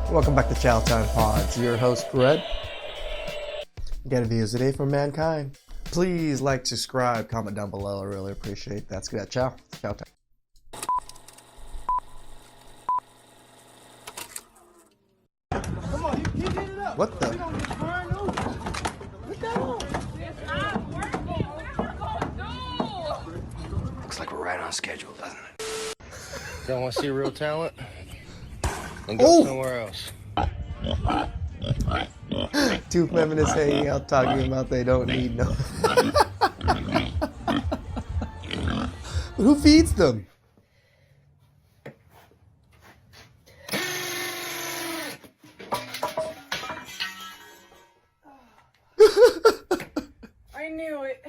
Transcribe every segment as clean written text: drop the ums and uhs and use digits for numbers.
Welcome back to TheChowTimePod. It's your host, Red. Got reviews today from mankind. Please like, subscribe, comment down below. I really appreciate that. Ciao. Ciao time. Come on, you get it up. What the? We don't get burned over. Put that on. Looks like we're right on schedule, doesn't it? Y'all want to see real talent? Then go somewhere else. 2 feminists hanging out talking about they don't need no. But who feeds them? I knew it.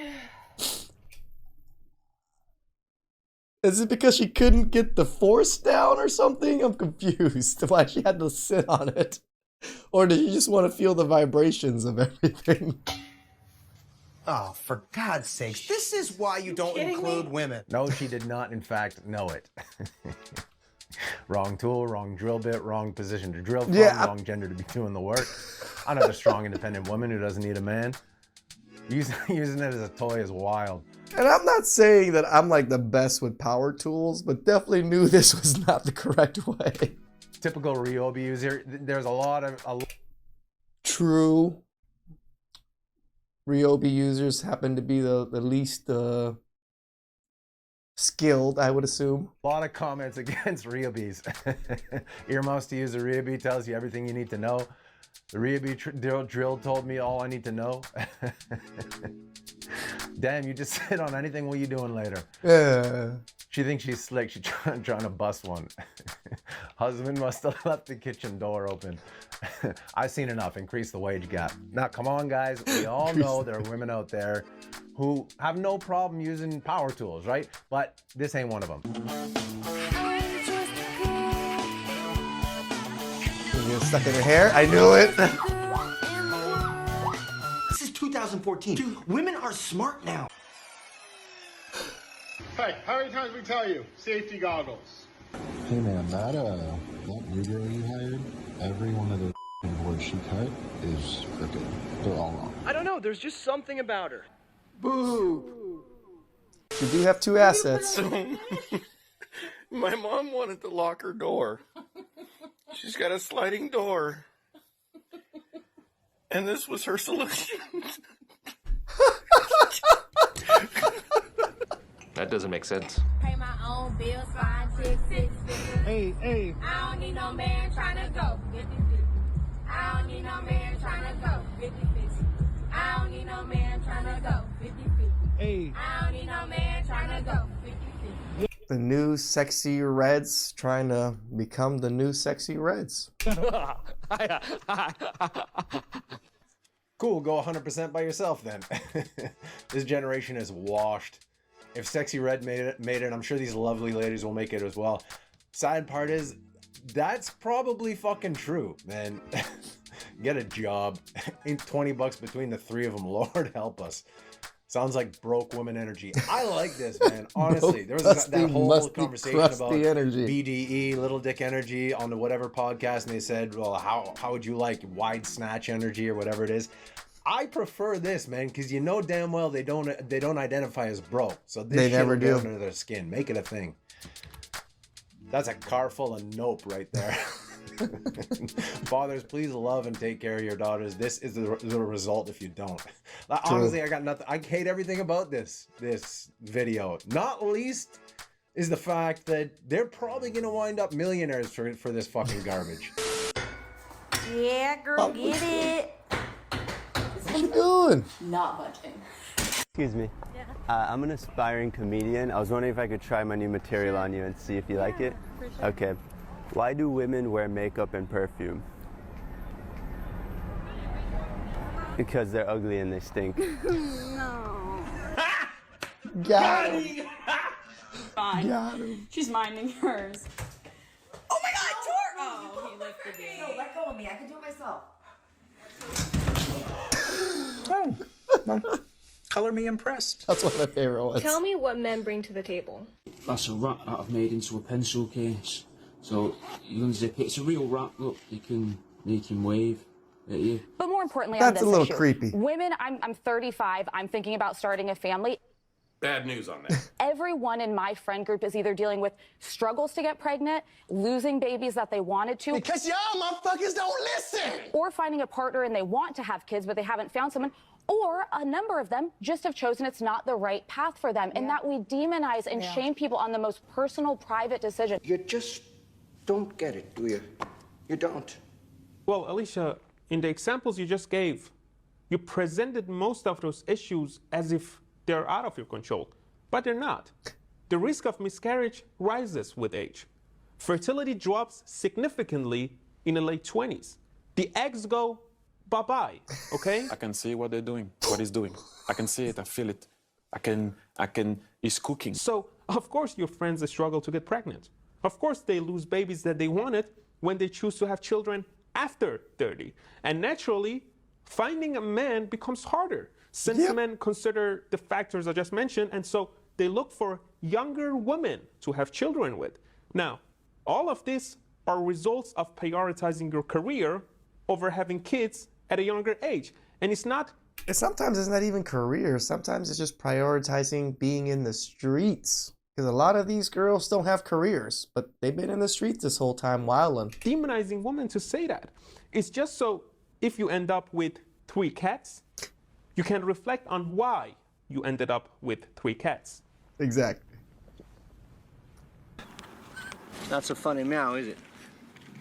Is it because she couldn't get the force down or something? I'm confused why she had to sit on it. Or did you just want to feel the vibrations of everything? Oh, for God's sakes, this is why you don't include women. No, she did not, in fact, know it. Wrong tool, wrong drill bit, wrong position to drill from, wrong gender to be doing the work. Another strong, independent woman who doesn't need a man. Using it as a toy is wild. And I'm not saying that I'm like the best with power tools, but definitely knew this was not the correct way. Typical Ryobi user. There's a lot of... True. Ryobi users happen to be the least skilled, I would assume. A lot of comments against Ryobis. Earmuffs to use a Ryobi tells you everything you need to know. The Ryobi drill told me all I need to know. Damn, you just sit on anything. What are you doing later? She thinks she's slick. She's trying to bust one. Husband must have left the kitchen door open. I've seen enough. Increase the wage gap. Now, come on, guys. We all know there are women out there who have no problem using power tools, right? But this ain't one of them. You're stuck in her hair? I knew it. This is 2014. Dude, women are smart now. Hey, how many times we tell you? Safety goggles. Hey man, that new girl you hired, every one of the boards she cut is crooked. They're all wrong. I don't know, there's just something about her. Boo. You do have 2 assets. My mom wanted to lock her door. She's got a sliding door. And this was her solution. That doesn't make sense. Pay my own bills, 5, 6, 6 figures. Hey. I don't need no man trying to go 50-50. I don't need no man trying to go 50-50. I don't need no man trying to go 50-50. Hey. I don't need no man trying to go 50-50. The new sexy Reds trying to become the new sexy Reds. Cool, go 100% by yourself then. This generation is washed. If Sexy Red made it, I'm sure these lovely ladies will make it as well. Sad part is, that's probably fucking true, man. Get a job. Ain't 20 bucks between the 3 of them. Lord help us. Sounds like broke woman energy. I like this, man. Honestly, there was that whole conversation about BDE, little dick energy, on the whatever podcast, and they said, well, how would you like wide snatch energy or whatever it is? I prefer this, man, because you know damn well they don't identify as broke, so this shit will get under their skin. Make it a thing. That's a car full of nope right there. Fathers, please love and take care of your daughters. This is the result if you don't. Honestly, I got nothing. I hate everything about this video. Not least is the fact that they're probably gonna wind up millionaires for this fucking garbage. Yeah, girl, get it. What you doing? Not budging. Excuse me. Yeah. I'm an aspiring comedian. I was wondering if I could try my new material on you and see if you like it. For sure. Okay. Why do women wear makeup and perfume? Because they're ugly and they stink. No. Got him. Fine. Got him. She's minding hers. Oh my God, Tor! Oh, he lifted it. No, let go of me. I can do it myself. Color me impressed. That's one of my favorite ones. Tell me what men bring to the table. That's a rat that I've made into a pencil case. So you can zip it. It's a real wrap. Look, you can make him wave at you. But more importantly, That's on this a little issue, creepy. Women, I'm 35. I'm thinking about starting a family. Bad news on that. Everyone in my friend group is either dealing with struggles to get pregnant, losing babies that they wanted to. Because y'all motherfuckers don't listen. Or finding a partner and they want to have kids, but they haven't found someone. Or a number of them just have chosen it's not the right path for them. And that we demonize and shame people on the most personal, private decision. You just don't get it, do you? You don't. Well, Alicia, in the examples you just gave, you presented most of those issues as if they're out of your control, but they're not. The risk of miscarriage rises with age. Fertility drops significantly in the late 20s. The eggs go bye-bye, okay? I can see what they're doing, what he's doing. I can see it, I feel it. He's cooking. So, of course your friends struggle to get pregnant. Of course they lose babies that they wanted when they choose to have children after 30. And naturally, finding a man becomes harder since men consider the factors I just mentioned, and so they look for younger women to have children with. Now, all of this are results of prioritizing your career over having kids at a younger age. And it's not... Sometimes it's not even career. Sometimes it's just prioritizing being in the streets. Because a lot of these girls don't have careers, but they've been in the streets this whole time wilding. Demonizing women to say that. It's just so if you end up with 3 cats, you can reflect on why you ended up with 3 cats. Exactly. Not so funny now, is it?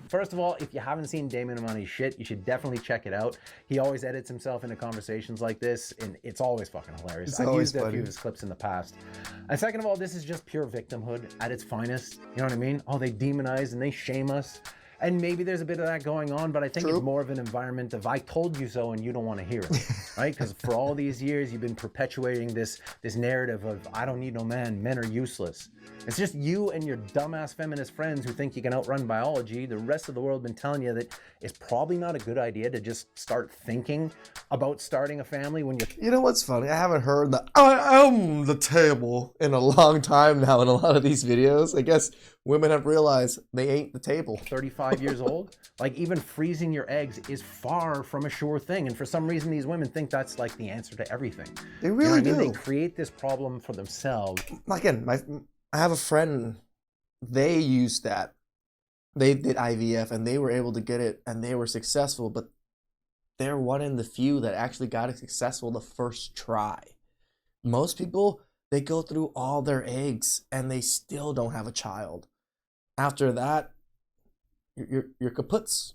First of all, if you haven't seen Damon Money's shit, you should definitely check it out. He always edits himself into conversations like this, and it's always fucking hilarious. I've used a few of his clips in the past. And second of all, this is just pure victimhood at its finest. You know what I mean? Oh, they demonize and they shame us. And maybe there's a bit of that going on, but I think it's more of an environment of I told you so and you don't want to hear it, right? Because for all these years, you've been perpetuating this narrative of I don't need no man, men are useless. It's just you and your dumbass feminist friends who think you can outrun biology. The rest of the world been telling you that it's probably not a good idea to just start thinking about starting a family when you're... You know what's funny? I haven't heard the I am the table in a long time now in a lot of these videos. I guess women have realized they ain't the table. 35 years old? Like, even freezing your eggs is far from a sure thing. And for some reason, these women think that's like the answer to everything. They really do. They create this problem for themselves. Again, I have a friend, they used that. They did IVF and they were able to get it and they were successful, but they're one in the few that actually got it successful the first try. Most people, they go through all their eggs and they still don't have a child. After that, you're kaputs.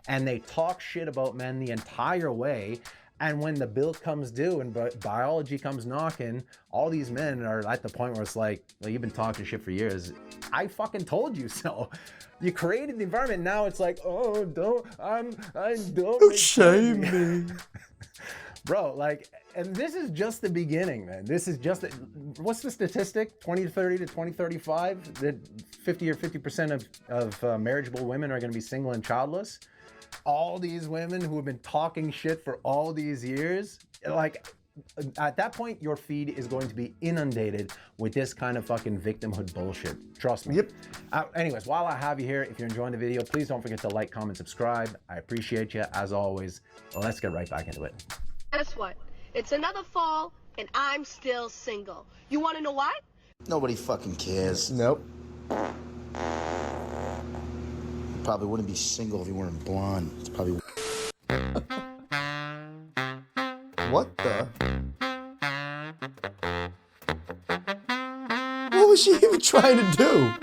And they talk shit about men the entire way. And when the bill comes due and biology comes knocking, all these men are at the point where it's like, well, you've been talking shit for years. I fucking told you so. You created the environment. Now it's like, oh, don't shame me. Bro, like, and this is just the beginning, man. This is just, what's the statistic? 2030 to 2035, that 50% of marriageable women are going to be single and childless. All these women who have been talking shit for all these years, like, at that point, your feed is going to be inundated with this kind of fucking victimhood bullshit. Trust me. Yep. Anyways, while I have you here, if you're enjoying the video, please don't forget to like, comment, subscribe. I appreciate you, as always. Let's get right back into it. Guess what? It's another fall, and I'm still single. You want to know why? Nobody fucking cares. Nope. Probably wouldn't be single if he weren't blonde. It's probably... What the? What was she even trying to do?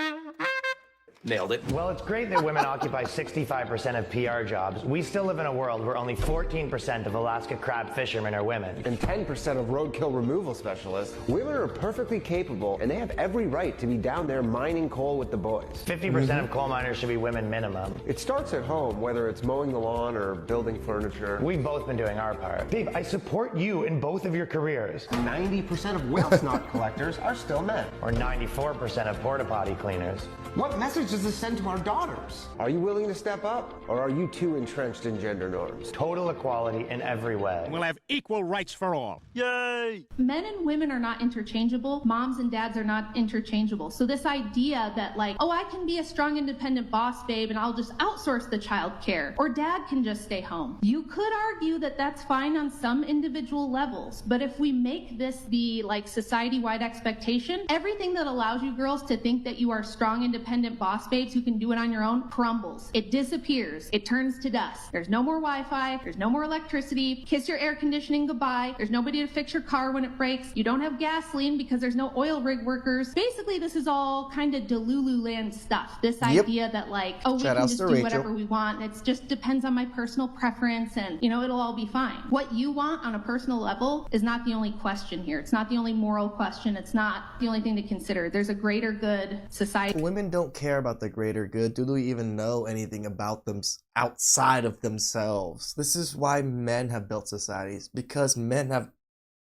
Nailed it. Well, it's great that women occupy 65% of PR jobs. We still live in a world where only 14% of Alaska crab fishermen are women. And 10% of roadkill removal specialists. Women are perfectly capable, and they have every right to be down there mining coal with the boys. 50% of coal miners should be women minimum. It starts at home, whether it's mowing the lawn or building furniture. We've both been doing our part. Babe, I support you in both of your careers. 90% of whale snot collectors are still men. Or 94% of porta potty cleaners. What message does this send to our daughters? Are you willing to step up, or are you too entrenched in gender norms? Total equality in every way. We'll have equal rights for all. Yay! Men and women are not interchangeable. Moms and dads are not interchangeable. So this idea that like, oh, I can be a strong, independent boss, babe, and I'll just outsource the child care, or dad can just stay home. You could argue that that's fine on some individual levels, but if we make this the like society-wide expectation, everything that allows you girls to think that you are strong, independent boss babes who can do it on your own crumbles. It disappears. It turns to dust. There's no more Wi-Fi. There's no more electricity. Kiss your air conditioning goodbye. There's nobody to fix your car when it breaks. You don't have gasoline because there's no oil rig workers. Basically, this is all kind of Delulu land stuff. This idea that like, oh, we can just do whatever we want. It just depends on my personal preference and, you know, it'll all be fine. What you want on a personal level is not the only question here. It's not the only moral question. It's not the only thing to consider. There's a greater good society. Women don't care about the greater good. Do they even know anything about them outside of themselves? This is why men have built societies, because men have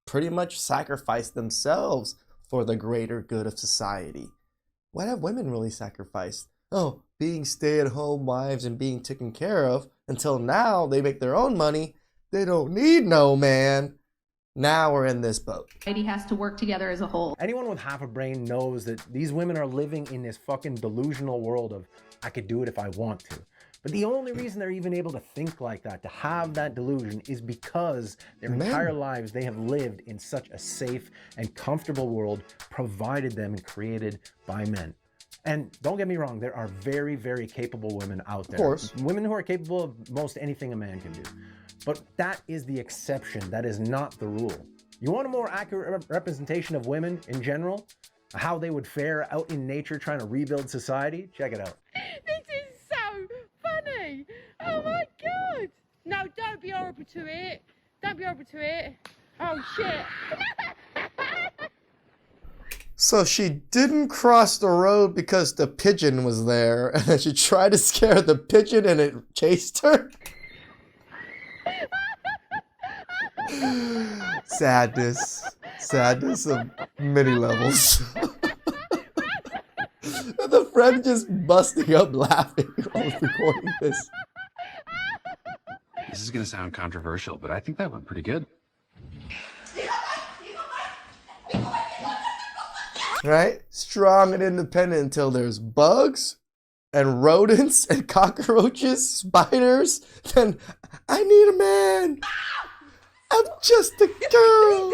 pretty much sacrificed themselves for the greater good of society. What have women really sacrificed? Oh, being stay-at-home wives and being taken care of. Until now, they make their own money. They don't need no man. Now we're in this boat. Society has to work together as a whole. Anyone with half a brain knows that these women are living in this fucking delusional world of, I could do it if I want to. But the only reason they're even able to think like that, to have that delusion, is because their entire lives they have lived in such a safe and comfortable world provided them and created by men. And don't get me wrong, there are very, very capable women out there. Of course. Women who are capable of most anything a man can do. But that is the exception. That is not the rule. You want a more accurate representation of women in general? How they would fare out in nature trying to rebuild society? Check it out. This is so funny. Oh my God. No, don't be horrible to it. Don't be horrible to it. Oh shit. So she didn't cross the road because the pigeon was there, and then she tried to scare the pigeon and it chased her? Sadness. Sadness of many levels. The friend just busting up laughing while recording this. This is going to sound controversial, but I think that went pretty good. Right? Strong and independent until there's bugs and rodents and cockroaches, spiders. Then I need a man. I'm just a girl.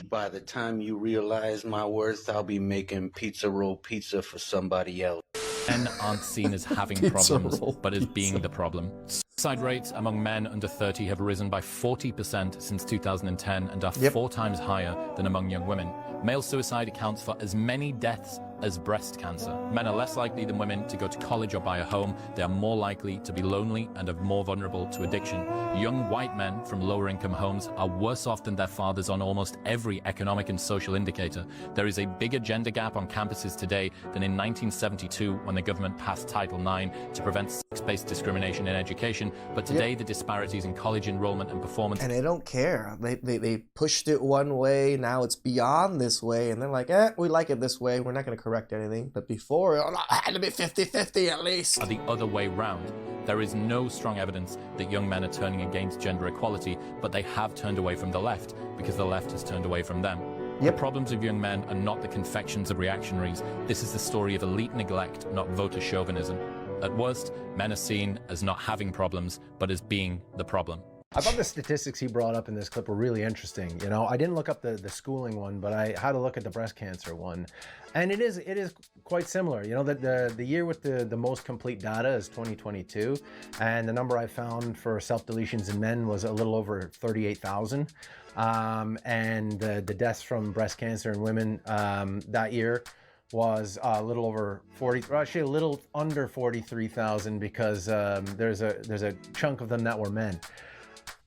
By the time you realize my worth, I'll be making pizza roll pizza for somebody else. Men aren't seen as having problems, but as being the problem. Suicide rates among men under 30 have risen by 40% since 2010 and are 4 times higher than among young women. Male suicide accounts for as many deaths as breast cancer. Men are less likely than women to go to college or buy a home. They are more likely to be lonely and are more vulnerable to addiction. Young white men from lower income homes are worse off than their fathers on almost every economic and social indicator. There is a bigger gender gap on campuses today than in 1972 when the government passed Title IX to prevent sex-based discrimination in education. But today the disparities in college enrollment and performance... And they don't care. They pushed it one way, now it's beyond this way, and they're like, we like it this way, we're not going to correct anything. But before, it had to be 50-50 at least. Are the other way round. There is no strong evidence that young men are turning against gender equality, but they have turned away from the left because the left has turned away from them. The problems of young men are not the confections of reactionaries. This is the story of elite neglect, not voter chauvinism. At worst, men are seen as not having problems, but as being the problem. I thought the statistics he brought up in this clip were really interesting. You know, I didn't look up the schooling one, but I had to look at the breast cancer one. And it is quite similar. You know, the year with the most complete data is 2022. And the number I found for self-deletions in men was a little over 38,000. And the deaths from breast cancer in women that year was a little over 40, or actually a little under 43,000 because there's a chunk of them that were men.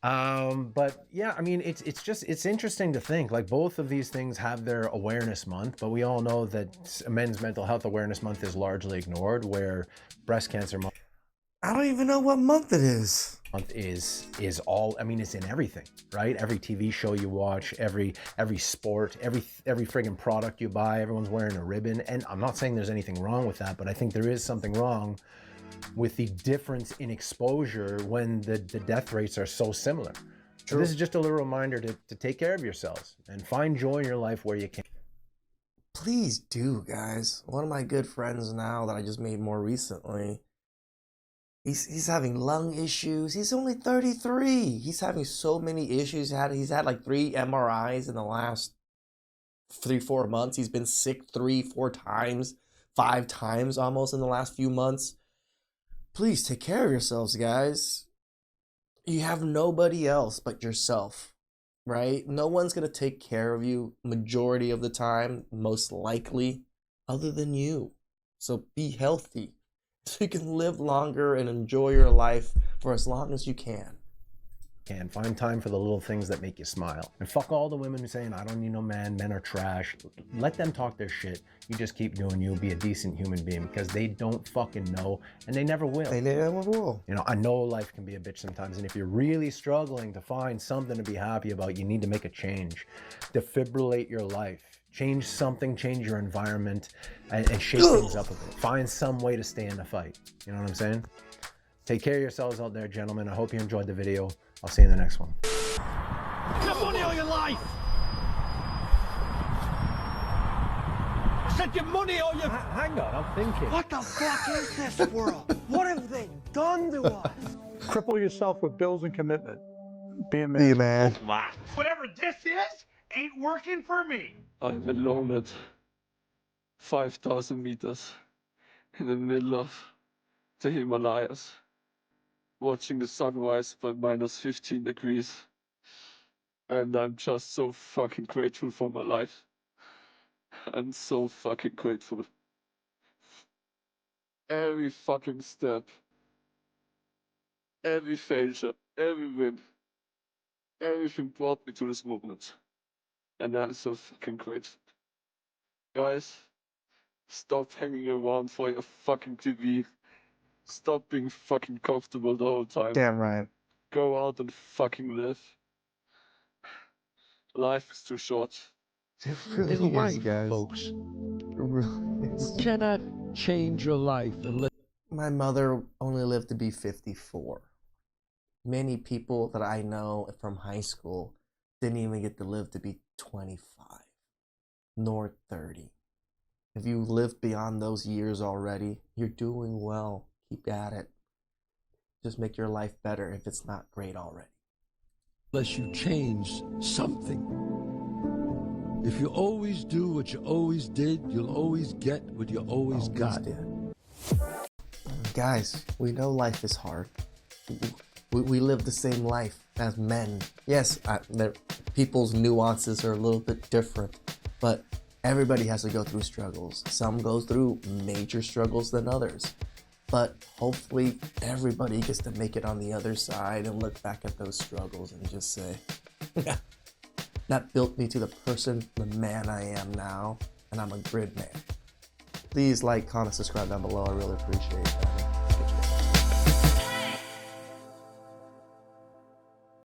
But yeah, I mean, it's interesting to think like both of these things have their awareness month, but we all know that Men's Mental Health Awareness Month is largely ignored, where breast cancer month. I don't even know what month it is. Month is all, I mean, it's in everything, right? Every TV show you watch, every sport, every friggin' product you buy, everyone's wearing a ribbon. And I'm not saying there's anything wrong with that, but I think there is something wrong with the difference in exposure when the death rates are so similar. So this is just a little reminder to take care of yourselves and find joy in your life where you can. Please do, guys. One of my good friends now that I just made more recently, he's having lung issues. He's only 33. He's having so many issues. He's had like 3 MRIs in the last 3-4 months. He's been sick 3-4 times, 5 times almost in the last few months. Please take care of yourselves, guys. You have nobody else but yourself, right? No one's going to take care of you majority of the time, most likely, other than you. So be healthy so you can live longer and enjoy your life for as long as you can. Find time for the little things that make you smile. And fuck all the women who saying, I don't need no man, men are trash. Let them talk their shit. You just keep doing you, be a decent human being, because they don't fucking know, and they never will. They never will. You know, I know life can be a bitch sometimes, and if you're really struggling to find something to be happy about, you need to make a change. Defibrillate your life. Change something, change your environment, and shake things up a bit. Find some way to stay in the fight. You know what I'm saying? Take care of yourselves out there, gentlemen. I hope you enjoyed the video. I'll see you in the next one. Get money all your life! I said get money all your... Hang on, I'm thinking. What the fuck is this world? What have they done to us? Cripple yourself with bills and commitment. Be a man. Be a man. Whatever this is, ain't working for me. I'm alone at 5,000 meters in the middle of the Himalayas, watching the sunrise by -15 degrees. And I'm just so fucking grateful for my life. I'm so fucking grateful. Every fucking step, every failure, every win, everything brought me to this moment. And I'm so fucking grateful. Guys, stop hanging around for your fucking TV. Stop being fucking comfortable the whole time. Damn right. Go out and fucking live. Life is too short. It really is, guys. Folks. It really is. You cannot change your life unless... My mother only lived to be 54. Many people that I know from high school didn't even get to live to be 25, nor 30. If you live beyond those years already, you're doing well. Keep at it. Just make your life better if it's not great already. Unless you change something. If you always do what you always did, you'll always get what you always got. Guys, we know life is hard. We live the same life as men. Yes, people's nuances are a little bit different, but everybody has to go through struggles. Some go through major struggles than others. But hopefully everybody gets to make it on the other side and look back at those struggles and just say, that built me to the person, the man I am now, and I'm a grid man. Please like, comment, subscribe down below. I really appreciate that.